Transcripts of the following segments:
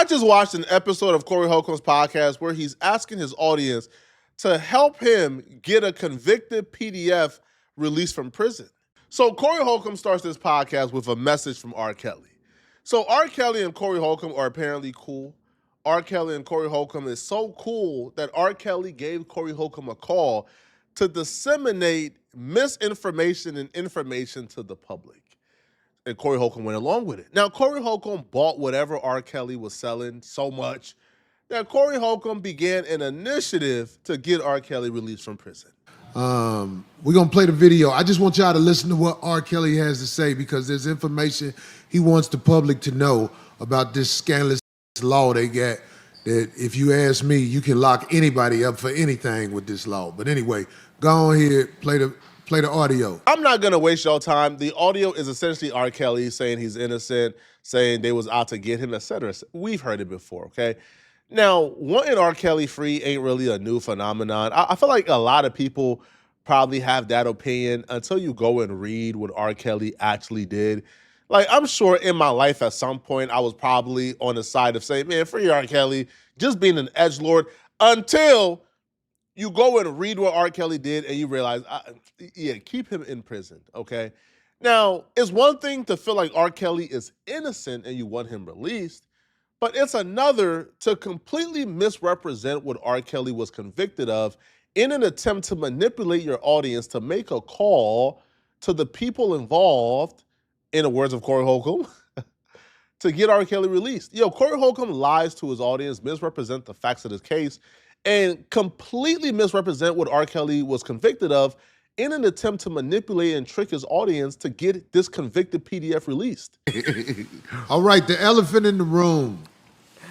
just watched an episode of Corey Holcomb's podcast where he's asking his audience to help him get a convicted PDF released from prison. So Corey Holcomb starts this podcast with a message from R. Kelly. So R. Kelly and Corey Holcomb are apparently cool. R. Kelly and Corey Holcomb is so cool that R. Kelly gave Corey Holcomb a call to disseminate misinformation and information to the public. And Corey Holcomb went along with it. Now, Corey Holcomb bought whatever R. Kelly was selling so much that Corey Holcomb began an initiative to get R. Kelly released from prison. We're going to play the video. I just want y'all to listen to what R. Kelly has to say because there's information he wants the public to know about this scandalous law they got that, if you ask me, you can lock anybody up for anything with this law. But anyway, go on here, play the audio. I'm not going to waste your time. The audio is essentially R. Kelly saying he's innocent, saying they was out to get him, etc. We've heard it before, okay? Now, wanting R. Kelly free ain't really a new phenomenon. I feel like a lot of people probably have that opinion until you go and read what R. Kelly actually did. Like, I'm sure in my life at some point I was probably on the side of saying, man, free R. Kelly, just being an edgelord, until you go and read what R. Kelly did and you realize, yeah, keep him in prison, okay? Now, it's one thing to feel like R. Kelly is innocent and you want him released, but it's another to completely misrepresent what R. Kelly was convicted of in an attempt to manipulate your audience to make a call to the people involved, in the words of Corey Holcomb, to get R. Kelly released. Corey Holcomb lies to his audience, misrepresent the facts of his case, and completely misrepresent what R. Kelly was convicted of in an attempt to manipulate and trick his audience to get this convicted PDF released. All right, the elephant in the room.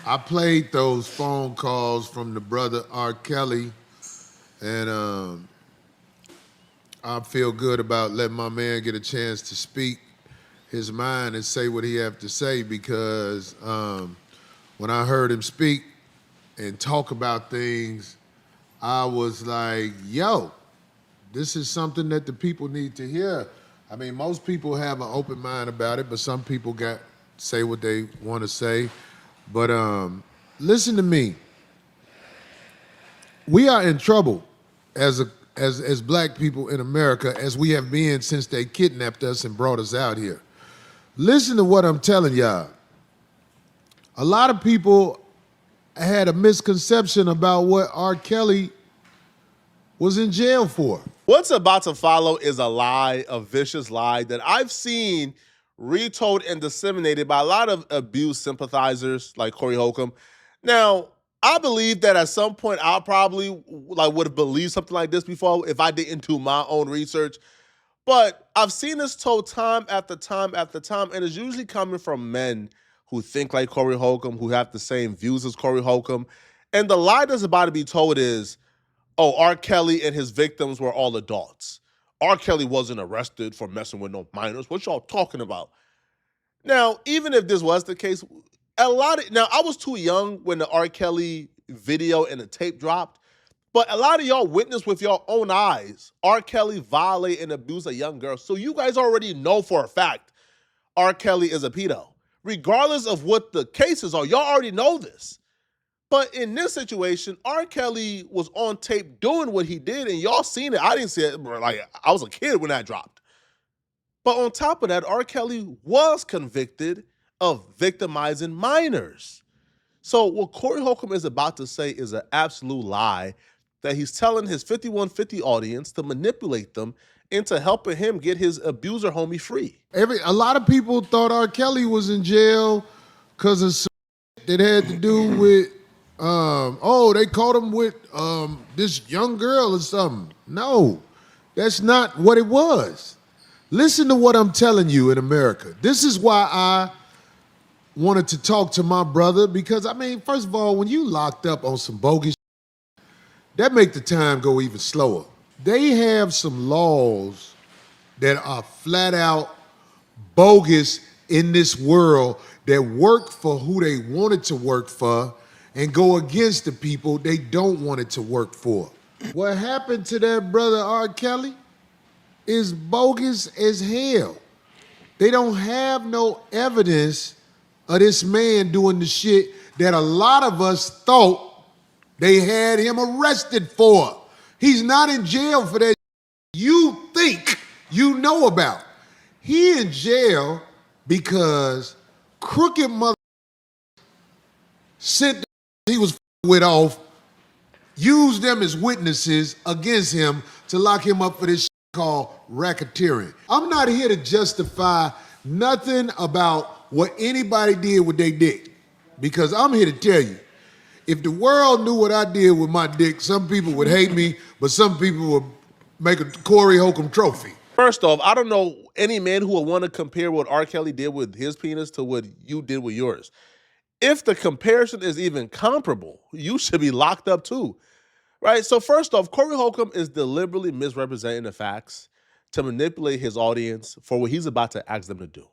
I played those phone calls from the brother R. Kelly, and I feel good about letting my man get a chance to speak his mind and say what he have to say because when I heard him speak and talk about things, I was like, yo, this is something that the people need to hear. I mean, most people have an open mind about it, but some people say what they want to say. But listen to me. We are in trouble as black people in America, as we have been since they kidnapped us and brought us out here. Listen to what I'm telling y'all. A lot of people had a misconception about what R. Kelly was in jail for. What's about to follow is a lie, a vicious lie that I've seen retold and disseminated by a lot of abused sympathizers like Corey Holcomb. Now, I believe that at some point I probably would have believed something like this before if I didn't do my own research. But I've seen this told time after time after time, and it's usually coming from men who think like Corey Holcomb, who have the same views as Corey Holcomb. And the lie that's about to be told is, oh, R. Kelly and his victims were all adults. R. Kelly wasn't arrested for messing with no minors. What y'all talking about? Now, even if this was the case, now I was too young when the R. Kelly video and the tape dropped, but a lot of y'all witnessed with your own eyes R. Kelly violate and abuse a young girl. So you guys already know for a fact R. Kelly is a pedo. Regardless of what the cases are, y'all already know this. But in this situation, R. Kelly was on tape doing what he did, and y'all seen it. I didn't see it. Like, I was a kid when that dropped. But on top of that, R. Kelly was convicted of victimizing minors. So what Corey Holcomb is about to say is an absolute lie that he's telling his 5150 audience to manipulate them into helping him get his abuser homie free. A lot of people thought R. Kelly was in jail because of some that had to do with, they caught him with this young girl or something. No, that's not what it was. Listen to what I'm telling you in America. This is why I wanted to talk to my brother because, I mean, first of all, when you locked up on some bogus that make the time go even slower. They have some laws that are flat out bogus in this world that work for who they want it to work for and go against the people they don't want it to work for. What happened to that brother R. Kelly is bogus as hell. They don't have no evidence of this man doing the shit that a lot of us thought they had him arrested for. He's not in jail for that you think you know about. He in jail because crooked mother sent he was with off, used them as witnesses against him to lock him up for this called racketeering. I'm not here to justify nothing about what anybody did with their dick, because I'm here to tell you, if the world knew what I did with my dick, some people would hate me, but some people would make a Corey Holcomb trophy. First off, I don't know any man who would want to compare what R. Kelly did with his penis to what you did with yours. If the comparison is even comparable, you should be locked up too, right? So first off, Corey Holcomb is deliberately misrepresenting the facts to manipulate his audience for what he's about to ask them to do.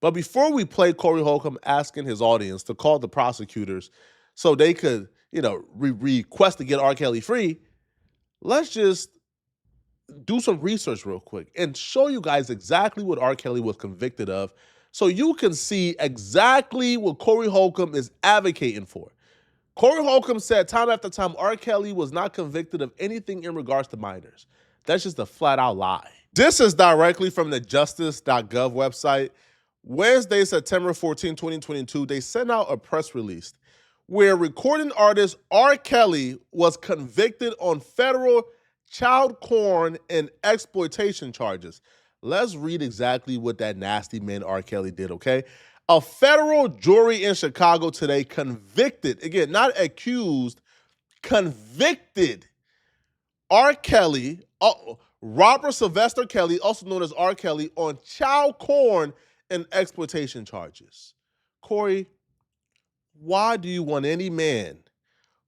But before we play Corey Holcomb asking his audience to call the prosecutors so they could, request to get R. Kelly free, let's just do some research real quick and show you guys exactly what R. Kelly was convicted of so you can see exactly what Corey Holcomb is advocating for. Corey Holcomb said time after time R. Kelly was not convicted of anything in regards to minors. That's just a flat out lie. This is directly from the justice.gov website. Wednesday, September 14, 2022, they sent out a press release where recording artist R. Kelly was convicted on federal child porn and exploitation charges. Let's read exactly what that nasty man R. Kelly did, okay? A federal jury in Chicago today convicted, again, not accused, convicted R. Kelly, Robert Sylvester Kelly, also known as R. Kelly, on child porn and exploitation charges. Corey, why do you want any man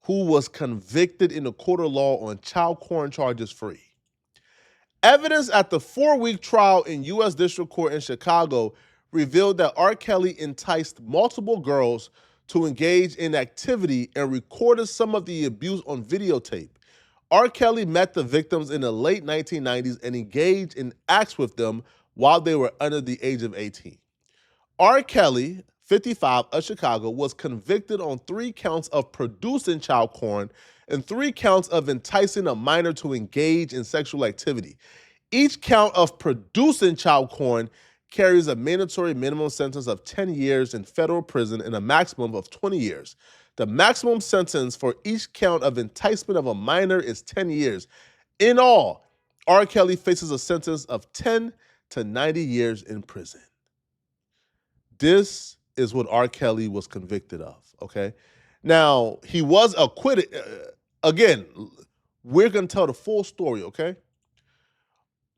who was convicted in a court of law on child porn charges free? Evidence at the 4-week trial in U.S. District Court in Chicago revealed that R. Kelly enticed multiple girls to engage in activity and recorded some of the abuse on videotape. R. Kelly met the victims in the late 1990s and engaged in acts with them while they were under the age of 18. R. Kelly, 55, of Chicago, was convicted on 3 counts of producing child porn and 3 counts of enticing a minor to engage in sexual activity. Each count of producing child porn carries a mandatory minimum sentence of 10 years in federal prison and a maximum of 20 years. The maximum sentence for each count of enticement of a minor is 10 years. In all, R. Kelly faces a sentence of 10 to 90 years in prison. This is what R. Kelly was convicted of, okay? Now, he was acquitted. Again, we're going to tell the full story, okay?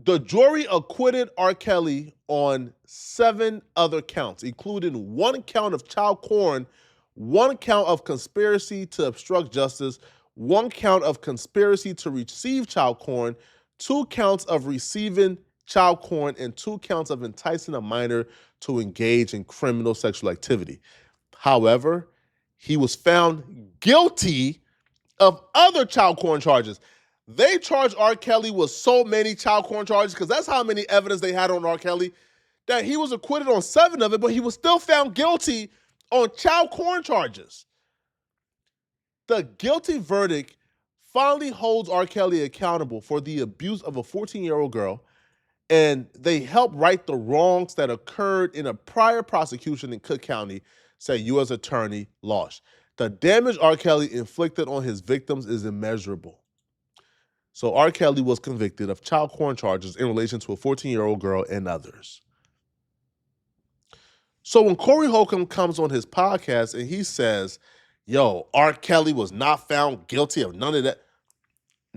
The jury acquitted R. Kelly on 7 other counts, including 1 count of child porn, 1 count of conspiracy to obstruct justice, 1 count of conspiracy to receive child porn, 2 counts of receiving child porn, and 2 counts of enticing a minor to engage in criminal sexual activity. However, he was found guilty of other child porn charges. They charged R. Kelly with so many child porn charges, because that's how many evidence they had on R. Kelly, that he was acquitted on 7 of it, but he was still found guilty on child porn charges. The guilty verdict finally holds R. Kelly accountable for the abuse of a 14-year-old girl, and they help right the wrongs that occurred in a prior prosecution in Cook County, said U.S. Attorney Losh. The damage R. Kelly inflicted on his victims is immeasurable. So R. Kelly was convicted of child porn charges in relation to a 14-year-old girl and others. So when Corey Holcomb comes on his podcast and he says, yo, R. Kelly was not found guilty of none of that,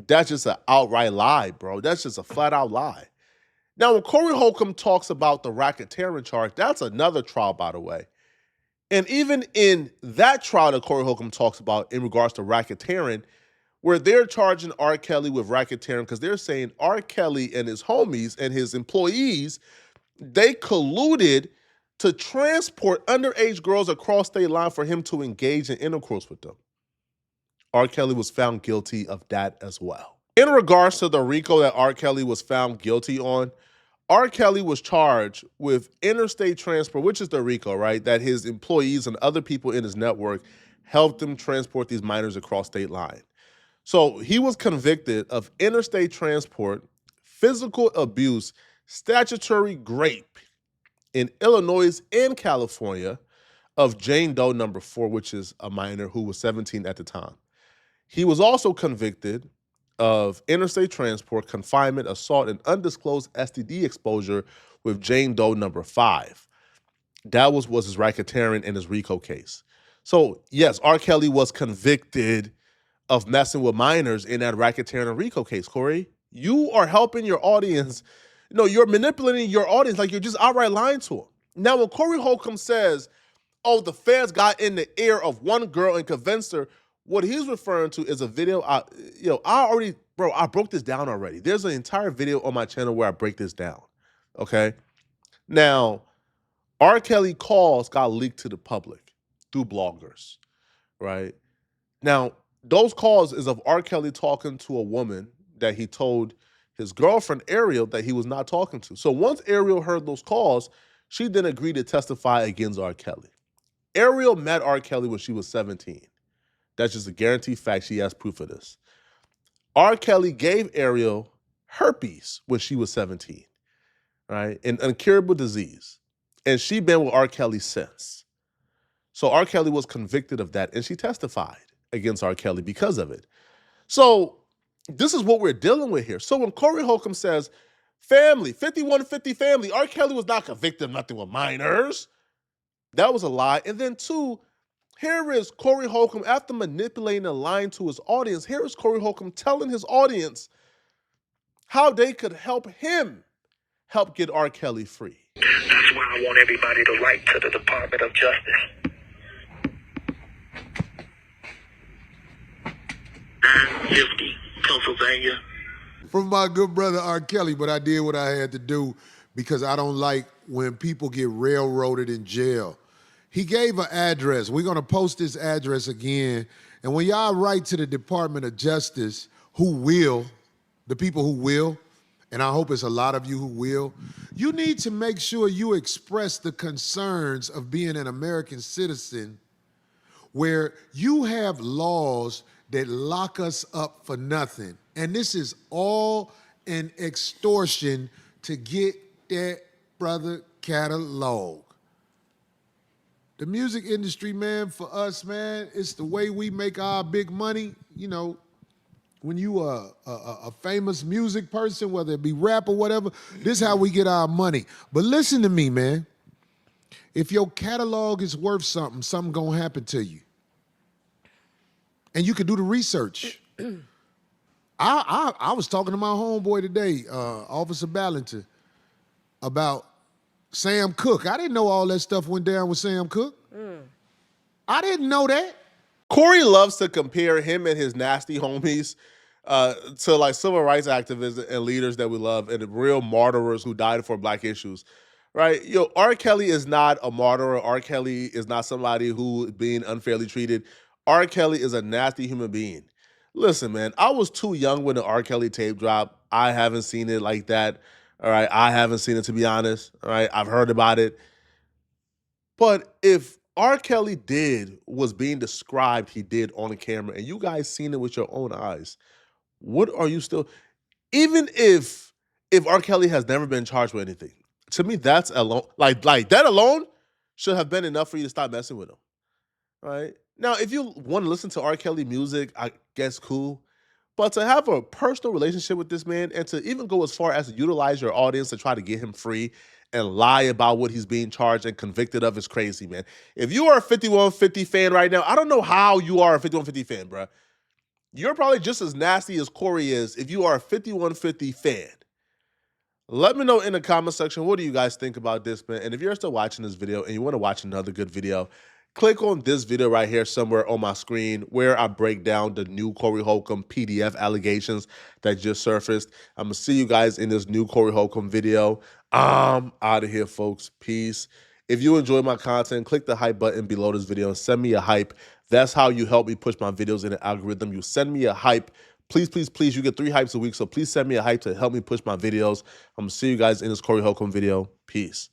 that's just an outright lie, bro. That's just a flat out lie. Now, when Corey Holcomb talks about the racketeering charge, that's another trial, by the way. And even in that trial that Corey Holcomb talks about in regards to racketeering, where they're charging R. Kelly with racketeering because they're saying R. Kelly and his homies and his employees, they colluded to transport underage girls across state line for him to engage in intercourse with them. R. Kelly was found guilty of that as well. In regards to the RICO that R. Kelly was found guilty on, R. Kelly was charged with interstate transport, which is the RICO, right? That his employees and other people in his network helped him transport these minors across state line. So he was convicted of interstate transport, physical abuse, statutory rape in Illinois and California of Jane Doe number 4, which is a minor who was 17 at the time. He was also convicted of interstate transport, confinement, assault, and undisclosed STD exposure with Jane Doe number 5. That was his racketeering and his RICO case. So yes, R. Kelly was convicted of messing with minors in that racketeering and RICO case, Corey. You are helping your audience. You're manipulating your audience like you're just outright lying to them. Now, when Corey Holcomb says, oh, the feds got in the ear of one girl and convinced her, what he's referring to is a video. I broke this down already. There's an entire video on my channel where I break this down. Okay. Now, R. Kelly calls got leaked to the public through bloggers, right? Now, those calls is of R. Kelly talking to a woman that he told his girlfriend Ariel that he was not talking to. So once Ariel heard those calls, she then agreed to testify against R. Kelly. Ariel met R. Kelly when she was 17. That's just a guaranteed fact. She has proof of this. R. Kelly gave Ariel herpes when she was 17, right? An incurable disease. And she been with R. Kelly since. So R. Kelly was convicted of that, and she testified against R. Kelly because of it. So this is what we're dealing with here. So when Corey Holcomb says, family, 5150 family, R. Kelly was not convicted of nothing with minors. That was a lie. And then 2, here is Corey Holcomb, after manipulating and lying to his audience, here is Corey Holcomb telling his audience how they could help him help get R. Kelly free. That's why I want everybody to write to the Department of Justice. 950, Pennsylvania. From my good brother R. Kelly, but I did what I had to do because I don't like when people get railroaded in jail. He gave an address. We're going to post this address again. And when y'all write to the Department of Justice, the people who will, and I hope it's a lot of you who will, you need to make sure you express the concerns of being an American citizen where you have laws that lock us up for nothing. And this is all an extortion to get that brother catalog. The music industry, man, for us, man, it's the way we make our big money. When you are a famous music person, whether it be rap or whatever, this is how we get our money. But listen to me, man. If your catalog is worth something, something gonna happen to you. And you can do the research. I was talking to my homeboy today, Officer Ballenter, about Sam Cooke. I didn't know all that stuff went down with Sam Cooke. I didn't know that. Corey loves to compare him and his nasty homies to like civil rights activists and leaders that we love and the real martyrs who died for black issues, right? R. Kelly is not a martyr. R. Kelly is not somebody who is being unfairly treated. R. Kelly is a nasty human being. Listen, man, I was too young when the R. Kelly tape dropped. I haven't seen it like that. All right, I haven't seen it, to be honest. All right, I've heard about it. But if R. Kelly was being described he did on the camera, and you guys seen it with your own eyes, what are you still, even if R. Kelly has never been charged with anything, to me, that's alone, like that alone should have been enough for you to stop messing with him, right? Now, if you want to listen to R. Kelly music, I guess cool. But to have a personal relationship with this man and to even go as far as to utilize your audience to try to get him free and lie about what he's being charged and convicted of is crazy, man. If you are a 5150 fan right now, I don't know how you are a 5150 fan, bro. You're probably just as nasty as Corey is if you are a 5150 fan. Let me know in the comment section, what do you guys think about this, man? And if you're still watching this video and you want to watch another good video, click on this video right here somewhere on my screen where I break down the new Corey Holcomb PDF allegations that just surfaced. I'm going to see you guys in this new Corey Holcomb video. I'm out of here, folks. Peace. If you enjoy my content, click the hype button below this video and send me a hype. That's how you help me push my videos in the algorithm. You send me a hype. Please, please, please. You get 3 hypes a week, so please send me a hype to help me push my videos. I'm going to see you guys in this Corey Holcomb video. Peace.